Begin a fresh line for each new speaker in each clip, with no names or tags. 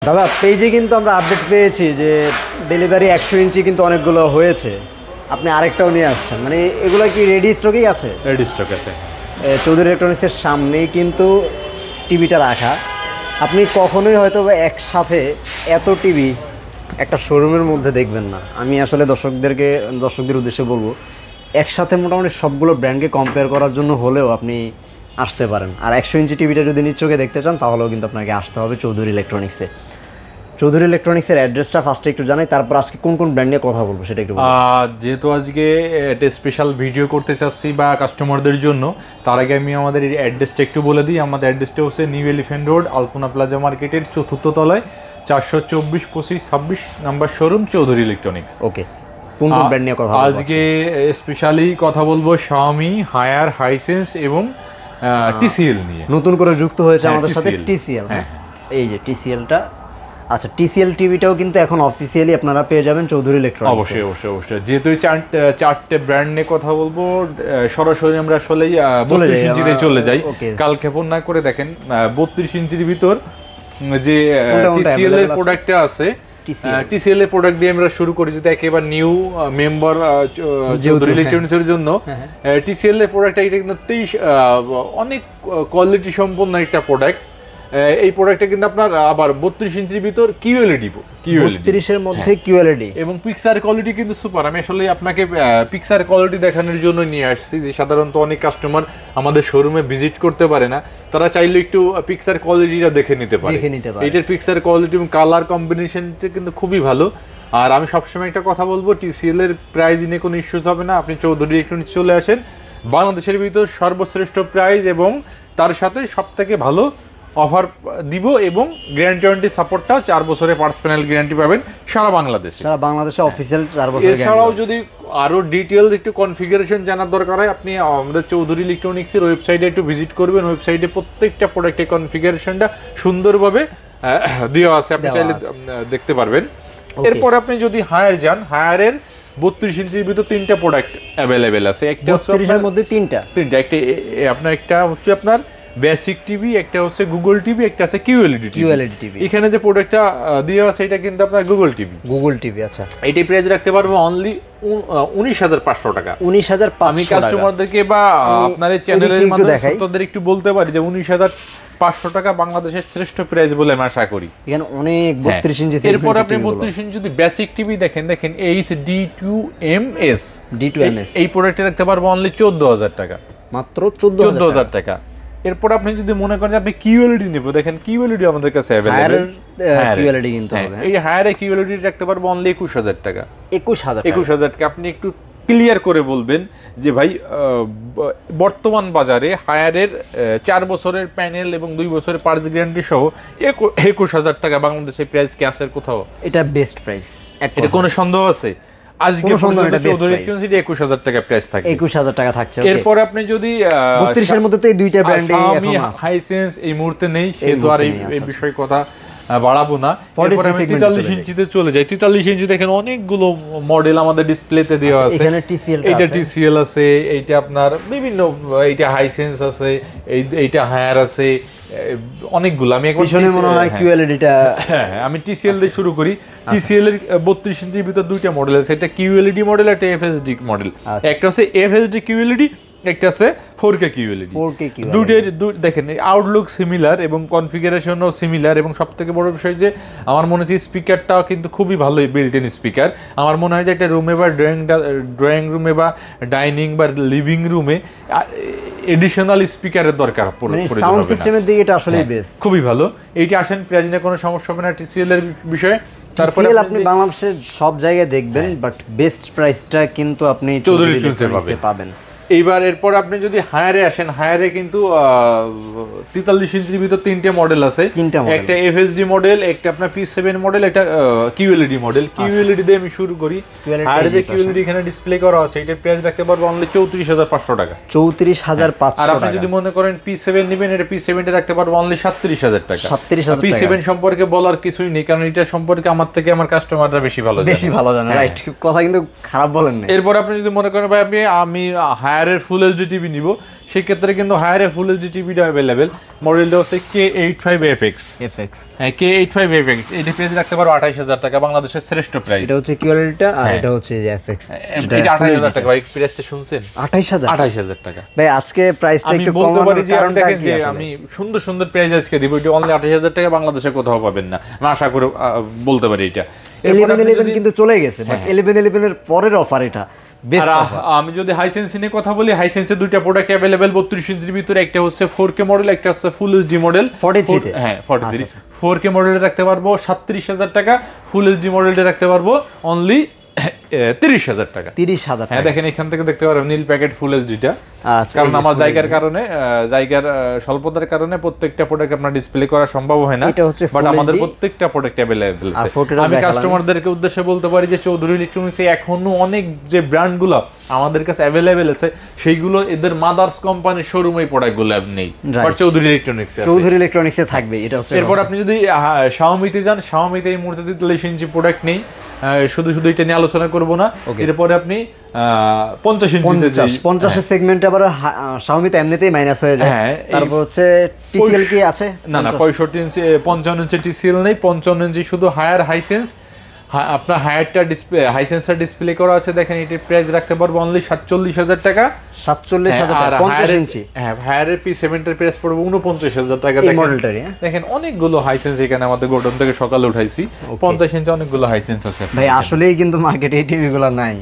দাদা পেজে কিন্তু আমরা আপডেট পেয়েছি যে ডেলিভারি 100 ইঞ্চি কিন্তু অনেকগুলো হয়েছে, আপনি আরেকটাও নিয়ে আসছেন, মানে এগুলো কি রেডি স্টকেই আছে?
রেডি স্টক আছে।
চৌধুরী ইলেকট্রনিক্সের সামনেই কিন্তু টিভিটা রাখা। আপনি কখনোই হয়তো একসাথে এত টিভি একটা শোরুমের মধ্যে দেখবেন না। আমি আসলে দর্শকদের উদ্দেশ্যে বলবো, একসাথে মোটামুটি সবগুলো ব্র্যান্ডকে কম্পেয়ার করার জন্য হলেও আপনি আসতে পারেন। আর 100 ইঞ্চি টিভিটা যদি নিজ চোখে দেখতে চান তাহলেও কিন্তু আপনাকে আসতে হবে চৌধুরী ইলেকট্রনিক্সে। চৌধুরী ইলেকট্রনিক্সের অ্যাড্রেসটা ফার্স্টে একটু জানাই, তারপর আজকে কোন কোন ব্র্যান্ড নিয়ে কথা বলবো সেটা একটু বলুন।
যেহেতু আজকে একটা স্পেশাল ভিডিও করতে চাচ্ছি বা কাস্টমারদের জন্য, তার আগে আমি আমাদের এই অ্যাড্রেসটা একটু বলে দিই। আমাদের অ্যাড্রেসটা হচ্ছে নিউ এলিফ্যান্ট রোড, আলপনা প্লাজা মার্কেটের 4th তলায় 424 25 26 নাম্বার শোরুম চৌধুরী ইলেকট্রনিক্স।
ওকে, কোন কোন ব্র্যান্ড নিয়ে কথা বলবো
আজকে? স্পেশালি কথা বলবো শাওমি, হায়ার, হাইসেন্স এবং টিসিএল নিয়ে।
নতুন করে যুক্ত হয়েছে আমাদের সাথে টিসিএল। এই যে টিসিএলটা, আচ্ছা টিসিএল টিভিটাও কিন্তু এখন অফিসিয়ালি আপনারা পেয়ে যাবেন চৌধুরী ইলেকট্রনিক্স।
অবশ্যই অবশ্যই অবশ্যই। যেহেতু চারটে ব্র্যান্ড নিয়ে কথা বলবো, সরাসরি আমরা আসলে 32 ইঞ্চিতে চলে যাই। কাল ক্ষেপণ না করে দেখেন 32 ইঞ্চির ভিতর যে টিসিএল এর প্রোডাক্টটা আছে, টিসিএল এর প্রোডাক্ট দিয়ে আমরা শুরু করি। যদি একেবারে নিউ মেম্বার চৌধুরী ইলেকট্রনিক্সের জন্য টিসিএল এর প্রোডাক্টটা, এটা কিন্তু অনেক কোয়ালিটি সম্পন্ন একটা প্রোডাক্ট। এই প্রোডাক্টটা কিন্তু আপনার আবার 32 ইঞ্চির ভিতর কিউএলইডি,
32 এর মধ্যে কিউএলইডি
এবং পিকচার কোয়ালিটি কিন্তু সুপার। আমি আসলে আপনাকে পিকচার কোয়ালিটি দেখানোর জন্য নিয়ে আসছি, যে সাধারণত অনেক কাস্টমার আমাদের শোরুমে ভিজিট করতে পারে না, তারা চাইলে একটু পিকচার কোয়ালিটিটা দেখে নিতে পারে। এটার পিকচার কোয়ালিটি এবং কালার কম্বিনেশনটা কিন্তু খুবই ভালো। আর আমি সবসময় একটা কথা বলবো, টিসিএল এর প্রাইস নিয়ে কোনো ইস্যুস হবে না। আপনি চৌধুরী ইলেকট্রনিক্স চলে আসেন, বাংলাদেশের ভিতর সর্বশ্রেষ্ঠ প্রাইস এবং তার সাথে সবথেকে ভালো অফার দিব এবং গ্যারান্টি ওয়ারেন্টি সাপোর্টটাও 4 বছরের পার্টস প্যানেল গ্যারান্টি পাবেন সারা বাংলাদেশে অফিসিয়াল 4 বছর। এছাড়াও যদি আরো ডিটেইলস একটু কনফিগারেশন জানার দরকার হয়, আপনি আমাদের চৌধুরী ইলেকট্রনিক্সের ওয়েবসাইটে একটু ভিজিট করবেন। ওয়েবসাইটে প্রত্যেকটা প্রোডাক্টের কনফিগারেশনটা সুন্দরভাবে দেওয়া আছে, আপনি চাইলে দেখতে পারবেন। এরপর আপনি যদি হায়ার যান, হায়ারের 32 ইঞ্চির ভিতর 3টা প্রোডাক্ট অ্যাভেলেবেল আছে। একটা
32 এর মধ্যে তিনটা একটা
আপনার একটা হচ্ছে আপনার বেসিক টিভি, একটা হচ্ছে গুগল টিভি, একটা আছে কিউএলইডি টিভি। এখানে যে প্রোডাক্টটা দেওয়া আছে এটা কিন্তু আপনার গুগল টিভি। আচ্ছা, এইটাই প্রাইস রাখতে পারবো অনলি 19,500 টাকা। 19,500। আমি কাস্টমারদেরকে বা আপনার এই চ্যানেলের মাধ্যমে একটু বলতে পারি যে 19,500 টাকা বাংলাদেশের শ্রেষ্ঠ প্রাইস বলে আমি আশা করি।
এখানে অনেক 32 ইঞ্চি।
এরপর আপনি 32 ইঞ্চি যদি বেসিক টিভি দেখেন HD2MS এই প্রোডাক্টে রাখতে পারবো অনলি 14,000 টাকা,
মাত্র 14,000
টাকা। এরপর আপনি যদি মনে করেন আপনি কিউএলইডি নেব, দেখেন কিউএলইডি আমাদের কাছে अवेलेबल।
কিউএলইডি কিন্তু হবে।
এই হায়ারে কিউএলইডি রাখতে পারবো অনলি 21,000 টাকা।
21,000
টাকা। আপনি একটু ক্লিয়ার করে বলবেন যে ভাই বর্তমান বাজারে হায়ারের 4 বছরের প্যানেল এবং 2 বছরের পার্টস গ্যারান্টি সহ 21,000 টাকা বাংলাদেশে প্রাইস কি আছে কোথাও?
এটা বেস্ট প্রাইস,
এটা কোনো সন্দেহ আছে? আজকে চৌধুরী ইলেকট্রনিক্স 21,000 টাকা প্রাইস থাকে,
21,000 টাকা থাকছে।
এরপর আপনি যদি
32 এর মধ্যে তো এই দুইটা ব্র্যান্ডে
এখন হাইসেন্স এই মুহূর্তে নেই, সেহেতু আর এই বিষয়ে কথা বাড়াবো না। এরপর আমি 43 ইঞ্চিতে চলে যাই। 43 ইঞ্চি দেখেন অনেকগুলো মডেল আমাদের ডিসপ্লেতে দেওয়া আছে।
এখানে টিসিএল
এটা টিসিএল আছে, এইটা আপনার বিভিন্ন, এইটা হাইসেন্স আছে, এইটা হায়ার আছে, অনেকগুলো। আমি একবার
পিছনে মনে হয় কিউএলইডিটা,
আমি টিসিএল দিয়ে শুরু করি। টিসিএল এর 32 ইঞ্চির ভিতর দুইটা মডেল আছে, একটা কিউএলইডি মডেল, একটা এফএসডি মডেল। একটা হচ্ছে এফএসডি কিউএলইডি, একটা আছে 4K কিউএলইডি। দুইটার দেখেন আউটলুক সিমিলার এবং কনফিগারেশনও সিমিলার, এবং সবথেকে বড় বিষয় যে আমার মনে হচ্ছে স্পিকারটাও কিন্তু খুবই ভালো বিল্ট ইন স্পিকার। আমার মনে হয় যে একটা রুমে বা ড্রয়িং রুমে বা ডাইনিং বা লিভিং রুমে এডিশনাল স্পিকারের দরকার পড়ে।
সাউন্ড সিস্টেমের দিকে এটা আসলেই বেস্ট,
খুবই ভালো। এইটা আসেন প্রাইস নিয়ে কোনো সমস্যা হবে না টিসিএল এর বিষয়ে।
তারপরে আপনি বাংলাদেশের সব জায়গায় দেখবেন, বাট বেস্ট প্রাইসটা কিন্তু আপনি
চৌধুরী ইলেকট্রনিক্সে পাবেন। এইবার এরপর আপনি যদি হায়ারে আসেন, হায়ারে কিন্তু 43 ইঞ্চির ভিতর 3টে মডেল আছে। একটা এফএসডি মডেল, একটা আপনার P7 মডেল, একটা কিউএলইডি মডেল। কিউএলইডি দিয়ে আমি শুরু করি। হায়ারে যে কিউএলইডি এখানে ডিসপ্লে করা আছে, এটার প্রাইস রাখতে পারবো অনলি 34,500 টাকা।
34,500।
আর আপনি যদি মনে করেন P7 নেবেন, এটা P7 টা রাখতে পারবো অনলি 37,000 টাকা। P7 সম্পর্কে বলার কিছুই নেই, কারণ এটা সম্পর্কে আমার থেকে আমার কাস্টমাররা বেশি ভালো জানে।
রাইট, কথা কিন্তু খারাপ বলেন না।
এরপর আপনি যদি মনে করেন ভাই আমি হায়ারের ফুল এইচডি টিভি নিব, সেক্ষেত্রে কিন্তু হায়ারে ফুল এইচডি টিভিটা অ্যাভেলেবেল। মডেলটা হচ্ছে K85FX। হ্যাঁ, K85FX। এটা প্রাইস রাখতে পারো 28,000 টাকা, বাংলাদেশের শ্রেষ্ঠ প্রাইস।
এটা হচ্ছে কিউএলইডিটা আর এটা হচ্ছে যে এফএক্স।
এটা 28,000 টাকা ভাই, প্রাইসটা শুনছেন?
28,000
টাকা।
ভাই আজকে প্রাইসটা
আমি
একটু
বলতে পারি
কমানোর
যে
কারণটা
দেখেন
কি
যে
আসলে?
আমি সুন্দর সুন্দর প্রাইস আজকে দিব, এটা অনলি 28,000 টাকা, বাংলাদেশে কোথাও পাবেন না, আমি আশা করে বলতে পারি এটা।
11 কিন্তু চলে গেছে, বাট 11 এর পরের অফার এটা বেস্ট
আর
অফার।
আমি যদি হাইসেন্স নিয়ে কথা বলি, হাইসেন্সের দুইটা প্রোডাক্ট অ্যাভেলেবেল 32 ইঞ্চির ভিতরে, একটা হচ্ছে 4K মডেল, একটা হচ্ছে ফুল এইচডি মডেল
43 তে।
হ্যাঁ 43। 4K মডেলটা রাখতে পারবো 37,000 টাকা, ফুল এইচডি মডেলটা রাখতে পারবো অনলি 30,000 টাকা।
30,000
হ্যাঁ, দেখেন এখান থেকে দেখতে পারবেন নীল প্যাকেট ফুল এইচডিটা।
আচ্ছা,
কারণ আমার জায়গার কারণে, জায়গার স্বল্পতার কারণে প্রত্যেকটা প্রোডাক্ট আপনার ডিসপ্লে করা সম্ভব হয় না,
এটা হচ্ছে
বাট
Full
আমাদের
HD
প্রত্যেকটা প্রোডাক্ট অ্যাভেলেবল
আর
আছে।
ফটোটা
আমি
দেখালাম।
কাস্টমারদেরকে উদ্দেশ্যে বলতে পারি যে চৌধুরী ইলেকট্রনিক্সে এখনো অনেক যে ব্র্যান্ডগুলো আমাদের কাছে অ্যাভেলেবেল আছে, সেইগুলো এদের মাদার্স কোম্পানির শোরুমে প্রোডাক্টগুলো নেই, বাট চৌধুরী ইলেকট্রনিক্স আছে।
চৌধুরী ইলেকট্রনিক্সে থাকবে, এটা হচ্ছে।
এরপর আপনি যদি শাওমিতে যান, শাওমিতে এই মুহূর্তে 43 ইঞ্চি প্রোডাক্ট নেই, শুধু শুধু এটা নিয়ে আলোচনা করব না। এরপরে আপনি 50 ইঞ্চিতে
50 এর সেগমেন্টে আবার Xiaomi তো এমনিতেই মাইনাস হয়ে যায়।
হ্যাঁ,
তারপর হচ্ছে TCL কি আছে?
না 65 ইঞ্চি 55 ইঞ্চি TCL নেই, 55 ইঞ্চি শুধু হায়ার হাইসেন্স। আপনার হায়ারটা ডিসপ্লে, হাইসেন্সের ডিসপ্লে করা আছে, দেখেন এটির প্রাইস রাখতে পারবো অনলি 47,000 টাকা।
47,000 টাকা 50 ইঞ্চি।
হ্যাঁ, হায়ারের P7 এর প্রাইস পড়বে 49,000 টাকা।
এই মডেলটারই।
দেখেন অনেকগুলো হাইসেন্স এখানে আমাদের গোডাউন থেকে সকালে উঠাইছি, 50 ইঞ্চি অনেকগুলো হাইসেন্স আছে
ভাই আসলেই কিন্তু মার্কেটে এই টিভিগুলো নাই।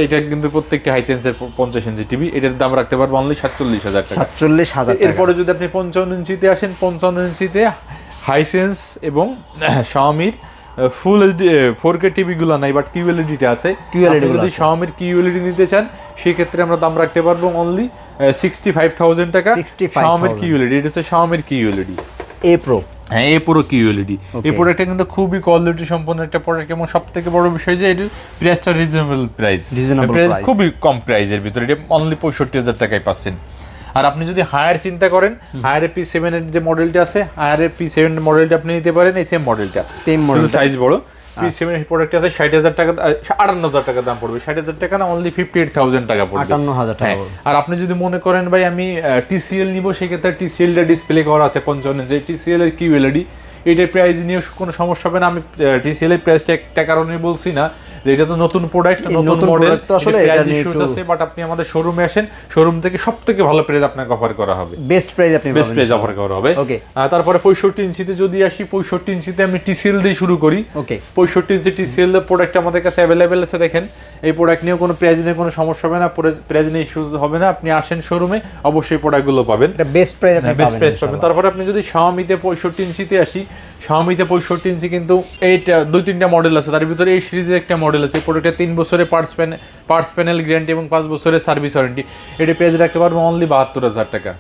এটা কিন্তু প্রত্যেকটা হাইসেন্সের 50 ইঞ্চি টিভি, এটার দাম রাখতে পারবো অনলি 47,000 টাকা।
47,000 টাকা।
এরপরে যদি আপনি 55 ইঞ্চিতে আসেন, 55 ইঞ্চিতে হাইসেন্স এবং Xiaomi full HD 4K TV গুলো নাই, বাট কিউএলইডিটা আছে। যদি Xiaomi Xiaomi নিতে চান, সেই ক্ষেত্রে আমরা দাম রাখতে পারবো অনলি 65,000 টাকা। Xiaomi QLED, এটা হচ্ছে Xiaomi QLED
A Pro।
হ্যাঁ, এই পুরো QLED। এই প্রোডাক্টটা কিন্তু খুবই কোয়ালিটি সম্পন্ন একটা প্রোডাক্ট, এবং সবথেকে বড় বিষয় যে এর প্রাইসটা রিজনেবল প্রাইস, খুবই কম প্রাইসের ভিতরে, এটা অনলি 65,000 টাকায় পাচ্ছেন। আর আপনি যদি হায়ার চিন্তা করেন, হায়ার P7 এর যে মডেলটা আছে, হায়ার P7 মডেলটা আপনি নিতে পারেন, এই সেম মডেলটা, সাইজ বড়। P7 এর প্রোডাক্ট আছে 60,000 টাকা, 58,000 টাকা দাম পড়বে, 60,000 টাকা না, অনলি 58,000 টাকা পড়বে,
58,000 টাকা।
আর আপনি যদি মনে করেন ভাই আমি TCL নিব, সেক্ষেত্রে TCL এর ডিসপ্লে করা আছে 55 যে TCL এর QLED, এটার প্রাইস নিয়ে কোনো সমস্যা হবে না। আমি TCL এর প্রাইসটা একটা কারণে বলছি না যে এটা তো নতুন প্রোডাক্ট, নতুন মডেল,
তো আসলে এটা নিয়ে একটু
আছে, বাট আপনি আমাদের শোরুমে আসেন, শোরুম থেকে সবথেকে ভালো প্রাইস আপনাকে অফার করা হবে,
বেস্ট প্রাইস আপনি
বেস্ট প্রাইস অফার করা হবে।
ওকে,
তারপরে 65 ইঞ্চিতে যদি আসি, 65 ইঞ্চিতে আমি TCL দিয়ে শুরু করি।
ওকে,
65 ইঞ্চি TCL এর প্রোডাক্ট আমাদের কাছে अवेलेबल আছে। দেখেন এই প্রোডাক্ট নিয়ে কোনো প্রাইস নিয়ে কোনো সমস্যা হবে না, প্রাইস নিয়ে ইস্যু হবে না, আপনি আসেন শোরুমে, অবশ্যই প্রোডাক্টগুলো পাবেন,
এটা বেস্ট প্রাইস আপনি
বেস্ট প্রাইস পাবেন। তারপর আপনি যদি Xiaomi-তে 65 ইঞ্চিতে আসি, Xiaomi-তে 65 ইঞ্চি কিন্তু এইটা 2-3টা মডেল আছে, তার ভিতরে এই সিরিজের একটা মডেল আছে, প্রোডাক্টটা 3 বছরের পার্টস প্যানেল গ্যারান্টি এবং 5 বছরের সার্ভিস ওয়ারেন্টি, এটা প্রাইস রাখতে পারবো অনলি 72,000 টাকা।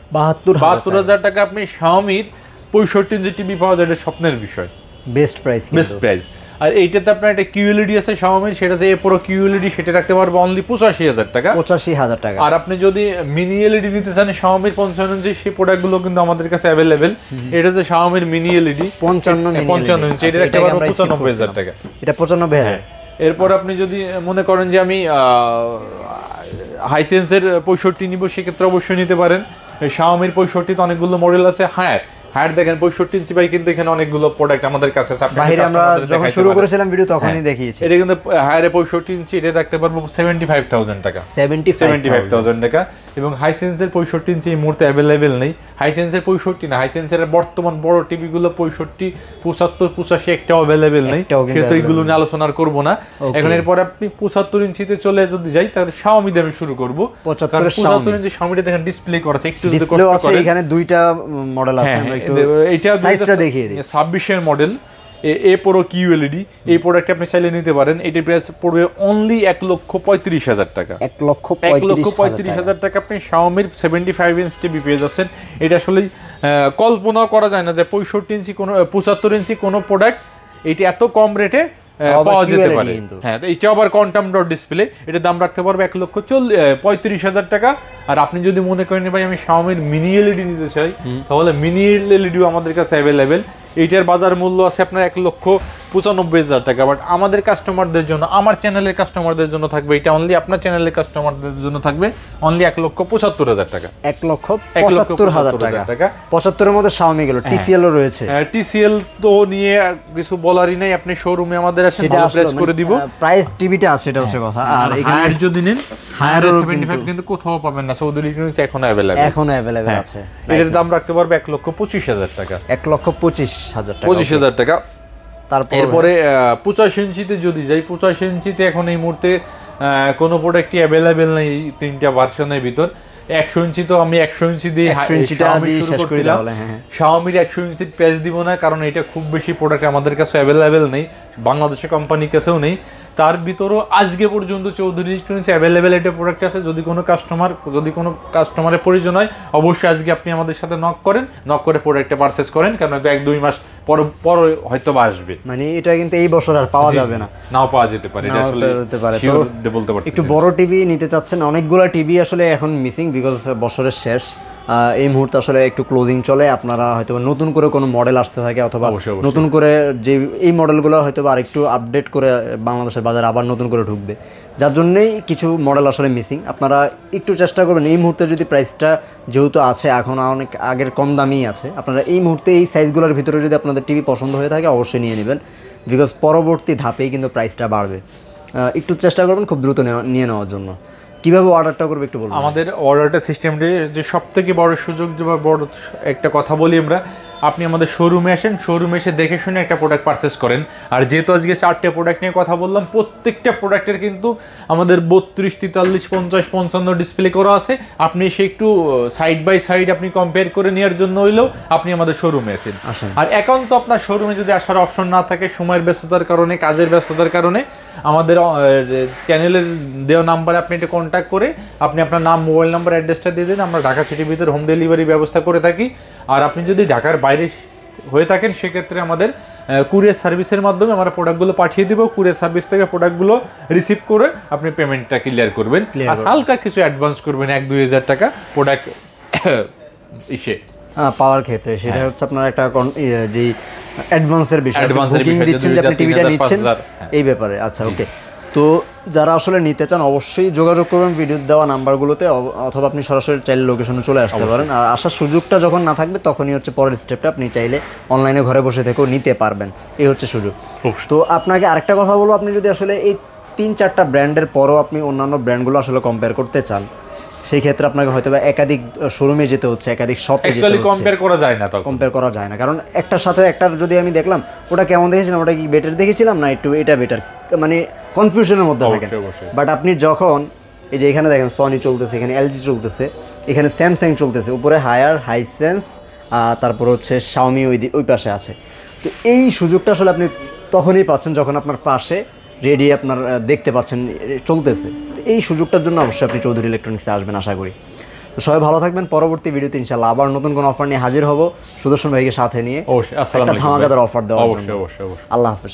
72,000 টাকা আপনি Xiaomi-র 65 ইঞ্চি টিভি পাওয়া যায়, এটা স্বপ্নের বিষয়,
বেস্ট প্রাইস,
বেস্ট প্রাইস। আর এইটাতে আপনার একটা QLED আছে Xiaomi, সেটা যে পুরো QLED, সেটা রাখতে পারবো অনলি 85,000 টাকা।
85,000 টাকা।
আর আপনি যদি মিনি LED নিতে চান Xiaomi-র 55 ইঞ্চি, সেই প্রোডাক্টগুলো কিন্তু আমাদের কাছে अवेलेबल। এটা যে Xiaomi-র মিনি LED 55 ইঞ্চি, এটা রাখতে পারবো 95,000 টাকা।
এটা 95,000।
এরপর আপনি যদি মনে করেন যে আমি হাইসেন্সের 65 নিব, সেক্ষেত্রে অবশ্যই নিতে পারেন। Xiaomi-র 65 তে অনেকগুলো মডেল আছে। হায়ার দেখেন 65 ইঞ্চি ভাই, কিন্তু এখানে অনেকগুলো প্রোডাক্ট আমাদের কাছে আছে,
বাইরে আমরা যখন শুরু করেছিলাম ভিডিও তখনই দেখিয়েছি।
এটা কিন্তু হায়ারে 65 ইঞ্চি, এটা রাখতে পারবো 75,000 টাকা,
75,000
টাকা। এবং হাইসেন্সের 65 ইঞ্চি এই মুহূর্তে अवेलेबल নেই। হাইসেন্সের 65 না, হাইসেন্সের বর্তমান বড় টিভি গুলো 65, 75, 85 একটা अवेलेबल নেই, সেটা এইগুলো নিয়ে আলোচনা করব না এখন। এরপর আপনি 75 ইঞ্চিতে চলে যদি যাই, তাহলে Xiaomi দিয়ে আমি শুরু করব। 75 ইঞ্চি Xiaomi দেখেন ডিসপ্লে করা আছে, একটু যদি কষ্ট করে,
এখানে দুইটা মডেল আছে, আমরা একটু
এইটা সাইজটা দেখিয়ে দিই। 26 এর মডেল A Pro QLED, এই প্রোডাক্ট আপনি চাইলে নিতে পারেন। এটির প্রাইস পড়বে অনলি 1,35,000 টাকা। 1,35,000 টাকা আপনি Xiaomi-র 75 ইঞ্চ টিভি পেয়ে যাচ্ছেন। এটা আসলে কল্পনা করা যায় না যে 65 ইঞ্চি কোনো 75 ইঞ্চি কোনো প্রোডাক্ট এটি এত কম রেটে পাওয়া যেতে পারে। হ্যাঁ, এটা আবার কোয়ান্টাম ডট ডিসপ্লে, এটার দাম রাখতে পারবে 1,35,000 টাকা। আর আপনি যদি মনে করেন ভাই আমি Xiaomi মিনি এলইডি নিতে চাই, তাহলে মিনি এলইডিও আমাদের কাছে অ্যাভেলেবেল। এইটার বাজার মূল্য আছে আপনার 1,95,000 টাকা, বাট আমাদের কাস্টমারদের জন্য, আমার চ্যানেলের কাস্টমারদের জন্য থাকবে এটা অনলি, আপনার চ্যানেলের কাস্টমারদের জন্য থাকবে অনলি 1,75,000 টাকা।
1,75,000 টাকা। 75-এর মধ্যে Xiaomi গেল, TCL ও রয়েছে।
TCL তো নিয়ে কিছু বলারই নাই, আপনি শোরুমে আমাদের আসেন, ভালো প্রেস করে দিব।
প্রাইস টিভিটা আছে, এটা হচ্ছে কথা। আর এখানে
যদি নেন
হায়ার
75 কিন্তু কোথাও পাবেন না, চৌধুরী ইলেকট্রনিক্স এখনো অ্যাভেলেবল আছে। এর দাম রাখতে পারবে 1,25,000 টাকা।
1,25,000 টাকা।
25,000 টাকা।
এরপরে
85 ইঞ্চিতে যদি যাই, 85 ইঞ্চিতে এখন এই মুহূর্তে কোনো প্রোডাক্টই অ্যাভেলেবেল নেই এই তিনটা ভার্সনের ভিতর। 100 ইঞ্চি তো আমি 100 ইঞ্চি দিয়ে শেষ করে দিলাম। Xiaomi 100 ইঞ্চির প্রাইস দিব না, কারণ এটা খুব বেশি প্রোডাক্ট আমাদের কাছে অ্যাভেলেবেল নেই, বাংলাদেশের কোম্পানির কাছেও নেই। তার ভিতরও আজকে পর্যন্ত চৌধুরী ইলেকট্রনিক্স অ্যাভেলেবেল একটা প্রোডাক্ট আছে। যদি কোনো কাস্টমারের প্রয়োজন হয়, অবশ্যই আজকে আপনি আমাদের সাথে নক করে প্রোডাক্টটা পারচেজ করেন, কারণ 1-2 মাস পর হয়তো আসবে।
মানে এটা কিন্তু এই বছর আর পাওয়া যাবে না,
নাও পাওয়া যেতে পারে, এটা আসলে বলতে পারছি।
একটু বড় টিভি নিতে চাচ্ছেন, অনেকগুলো টিভি আসলে এখন মিসিং, বিকজ বছরের শেষ এই মুহূর্তে আসলে একটু ক্লোজিং চলে। আপনারা হয়তো নতুন করে কোনো মডেল আসতে থাকে, অথবা নতুন করে যে এই মডেলগুলো হয়তো আরেকটু আপডেট করে বাংলাদেশের বাজারে আবার নতুন করে ঢুকবে, যার জন্যই কিছু মডেল আসলে মিসিং। আপনারা একটু চেষ্টা করবেন এই মুহূর্তে, যদি প্রাইসটা যেহেতু আছে এখন অনেক আগের কম দামেই আছে, আপনারা এই মুহূর্তে এই সাইজগুলোর ভিতরে যদি আপনাদের টিভি পছন্দ হয়ে থাকে অবশ্যই নিয়ে নেবেন, বিকজ পরবর্তী ধাপেই কিন্তু প্রাইসটা বাড়বে। একটু চেষ্টা করবেন খুব দ্রুত নিয়ে নেওয়ার জন্য। কিভাবে অর্ডারটা করবে একটু বলুন।
আমাদের অর্ডারটা সিস্টেমটি যে সবথেকে বড় সুযোগ, যে বড় একটা কথা বলি আমরা, আপনি আমাদের শোরুমে আসেন, শোরুমে এসে দেখে শুনে একটা প্রোডাক্ট পারচেস করেন। আর যেহেতু আজকে 4টে প্রোডাক্ট নিয়ে কথা বললাম, প্রত্যেকটা প্রোডাক্টের কিন্তু আমাদের 32, 43, 50, 55 ডিসপ্লে করা আছে। আপনি এসে একটু সাইড বাই সাইড আপনি কম্পেয়ার করে নেওয়ার জন্য হইলেও আপনি আমাদের শোরুমে আসেন। আর একান্ত আপনার শোরুমে যদি আসার অপশন না থাকে, সময়ের ব্যস্ততার কারণে, কাজের ব্যস্ততার কারণে, আমাদের চ্যানেলের দেওয়া নাম্বারে আপনি এটা কন্ট্যাক্ট করে আপনি আপনার নাম, মোবাইল নাম্বার, অ্যাড্রেসটা দিয়ে দেন। আমরা ঢাকা সিটির ভিতরে হোম ডেলিভারি ব্যবস্থা করে থাকি। আর আপনি যদি ঢাকার বাইরে হয়ে থাকেন, সেক্ষেত্রে আমাদের কুরিয়ার সার্ভিসের মাধ্যমে আমরা প্রোডাক্টগুলো পাঠিয়ে দিব। কুরিয়ার সার্ভিস থেকে প্রোডাক্টগুলো রিসিভ করে আপনি পেমেন্টটা ক্লিয়ার করবেন, আর হালকা কিছু অ্যাডভান্স করবেন 1-2 হাজার টাকা প্রোডাক্ট
পাওয়ার ক্ষেত্রে। সেটা হচ্ছে আপনার একটা যে অ্যাডভান্সের বিষয়, বুকিং দিচ্ছেন যে আপনি টিভিটা নিচ্ছেন এই ব্যাপারে। আচ্ছা, ওকে। তো যারা আসলে নিতে চান অবশ্যই যোগাযোগ করবেন ভিডিও দেওয়া নাম্বারগুলোতে, অথবা আপনি সরাসরি চাইলে লোকেশনে চলে আসতে পারেন। আর আসার সুযোগটা যখন না থাকবে তখনই হচ্ছে পরের স্টেপটা, আপনি চাইলে অনলাইনে ঘরে বসে থেকেও নিতে পারবেন, এই হচ্ছে সুযোগ। তো আপনাকে আরেকটা কথা বলবো, আপনি যদি আসলে এই 3-4টা ব্র্যান্ডের পরও আপনি অন্যান্য ব্র্যান্ডগুলো আসলে কম্পেয়ার করতে চান, সেই ক্ষেত্রে আপনাকে হয়তো একাধিক শোরুমে যেতে হচ্ছে, একাধিক শপে যেতে হচ্ছে।
কম্পেয়ার করা যায় না,
কারণ একটার সাথে একটার যদি আমি দেখলাম ওটা কেমন দেখেছিলাম, ওটা কি বেটার দেখেছিলাম না একটু এটা বেটার, মানে কনফিউশনের মধ্যে থাকেন। বাট আপনি যখন এই যে এখানে দেখেন সনি চলতেছে, এখানে এলজি চলতেছে, এখানে স্যামসাং চলতেছে, উপরে হাইসেন্স, তারপর হচ্ছে Xiaomi ওই পাশে আছে। তো এই সুযোগটা আসলে আপনি তখনই পাচ্ছেন যখন আপনার পাশে রেডি আপনার দেখতে পাচ্ছেন চলতেছে। এই সুযোগটার জন্য অবশ্যই আপনি চৌধুরী ইলেকট্রনিক্সে আসবেন আশা করি। তো সবাই ভালো থাকবেন। পরবর্তী ভিডিওতে ইনশাআল্লাহ আবার নতুন কোনো অফার নিয়ে হাজির হব, সুদর্শন ভাইকে সাথে নিয়ে একটা ধামাকাদার অফার দেওয়ার জন্য। আল্লাহ হাফেজ।